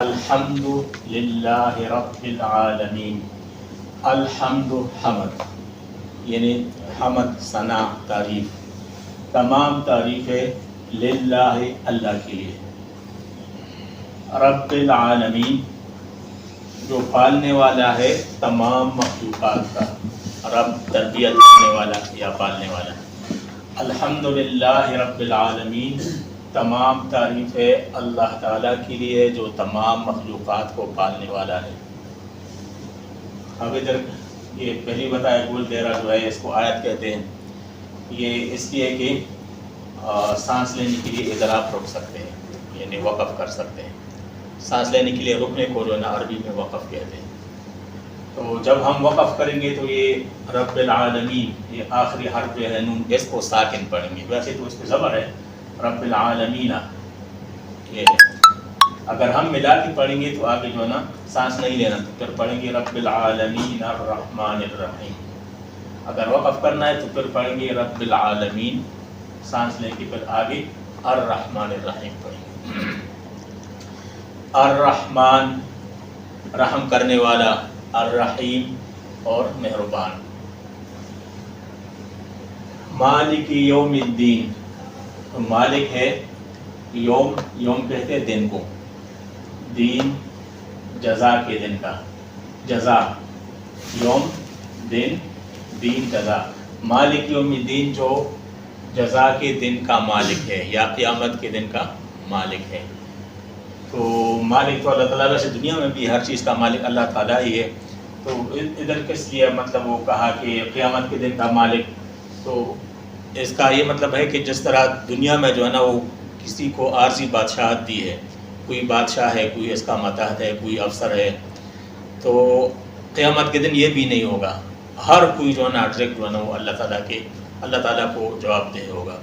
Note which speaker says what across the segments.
Speaker 1: الحمد للہ رب العالمین. الحمد حمد یعنی حمد ثنا تعریف، تمام تعریفیں للہ اللہ کے لیے. رب العالمین جو پالنے والا ہے تمام مخلوقات کا، رب تربیت کرنے والا یا پالنے والا. الحمد للہ رب العالمین تمام تعریفیں اللہ تعالیٰ کے لیے جو تمام مخلوقات کو پالنے والا ہے. اب ادھر یہ پہلی بتایا گول دیرا جو ہے اس کو آیت کہتے ہیں. یہ اس لیے کہ سانس لینے کے لیے اضطراب روک سکتے ہیں، یعنی وقف کر سکتے ہیں. سانس لینے کے لیے رکنے کو جو ہے نا عربی میں وقف کہتے ہیں. تو جب ہم وقف کریں گے تو یہ رب العالمین، یہ آخری حرف جو ہے نون، اس کو ساکن پڑھیں گے. ویسے تو اس پہ زبر ہے رب العالمین، یہ اگر ہم ملا کے پڑھیں گے تو آگے جو ہے نا سانس نہیں لینا، تو پھر پڑھیں گے رب العالمین الرحمن الرحیم. اگر وقف کرنا ہے تو پھر پڑھیں گے رب العالمین، سانس لے کے پھر آگے الرحمن الرحیم پڑھیں گے. الرحمن رحم کرنے والا، الرحیم اور مہربان. مالک یوم الدین، تو مالک ہے یوم، یوم کہتے ہیں دن کو، دین جزا کے دن کا، جزا یوم دن، دین جزا. مالک یوم الدین جو جزا کے دن کا مالک ہے یا قیامت کے دن کا مالک ہے. تو مالک تو اللہ تعالیٰ، ویسے دنیا میں بھی ہر چیز کا مالک اللہ تعالیٰ ہی ہے. تو ادھر کس لیے مطلب وہ کہا کہ قیامت کے دن کا مالک؟ تو اس کا یہ مطلب ہے کہ جس طرح دنیا میں جو ہے نا وہ کسی کو عارضی بادشاہت دی ہے، کوئی بادشاہ ہے، کوئی اس کا ماتحت ہے، کوئی افسر ہے، تو قیامت کے دن یہ بھی نہیں ہوگا. ہر کوئی جو ہے نا ڈائریکٹ جو ہے نا وہ اللہ تعالیٰ کو جواب دہ ہوگا.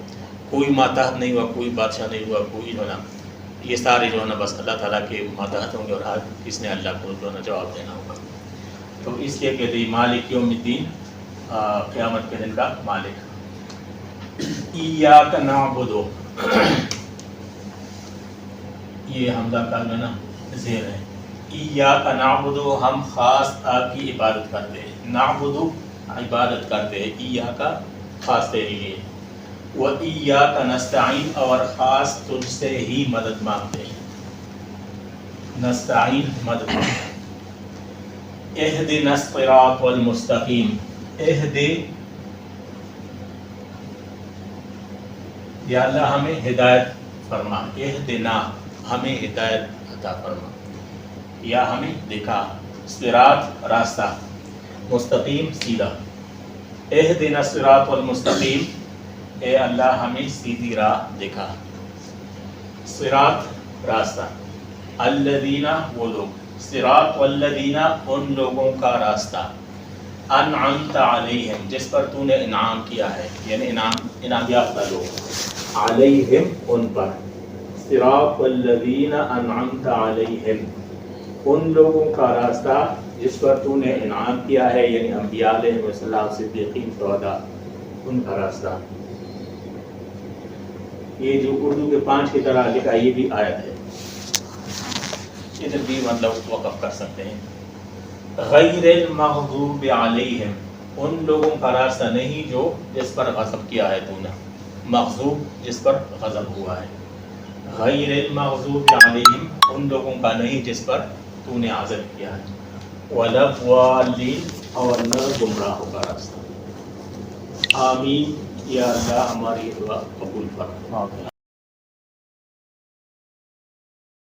Speaker 1: کوئی ماتحت نہیں ہوا، کوئی بادشاہ نہیں ہوا، کوئی جو ہے نا، یہ سارے جو ہے نا بس اللہ تعالیٰ کے ماتحت ہوں گے اور ہر کس نے اللہ کو جو ہے نا جواب دینا ہوگا. تو اس لیے کہتے ہیں مالک یوم الدین، قیامت کے دن کا مالک. ایاک نعبد، یہ حمزہ کا جو ہے نا زیر ہے. ایاک نعبد، ہم خاص آپ کی عبادت کرتے ہیں. نعبد عبادت کرتے ہیں، ایاک خاص تیرے لیے. و ایاک نستعین، اور خاص تجھ سے ہی مدد مانگتے ہیں. نستعین مدد مانگتے ہیں. اہدنا الصراط المستقیم، یا اللہ ہمیں ہدایت فرما. اہدنا، ہمیں ہدایت عطا فرما یا ہمیں دکھا. صراط راستہ، مستقیم سیدھا. اہدنا الصراط المستقیم، اے اللہ ہمیں سیدھی راہ دکھا. صراط راستہ، الذین وہ لوگ، صراط والذین ان لوگوں کا راستہ، انعمت علیہم جس پر تو نے انعام کیا ہے، یعنی انعام یافتہ لوگ، علیہم ان پر. صراط والذین انعمت علیہم ان لوگوں کا راستہ جس پر تو نے انعام کیا ہے، یعنی انبیاء علیہ السلام، صدیقین، شہداء، ان کا راستہ. یہ جو اردو کے 5 کی طرح لکھا یہ بھی آیت ہے، ادھر بھی مطلب وقف کر سکتے ہیں. غیر المغضوب علیہم، ان لوگوں کا راستہ نہیں جو جس پر غضب کیا ہے تو نے، مغضوب جس پر غضب ہوا ہے. غیر المغضوب علیہم ان لوگوں کا نہیں جس پر تو نے غضب کیا ہے. ولا الضالین، اور نہ گمراہوں کا راستہ. آمین. یا اللہ ہماری دعا قبول فرما.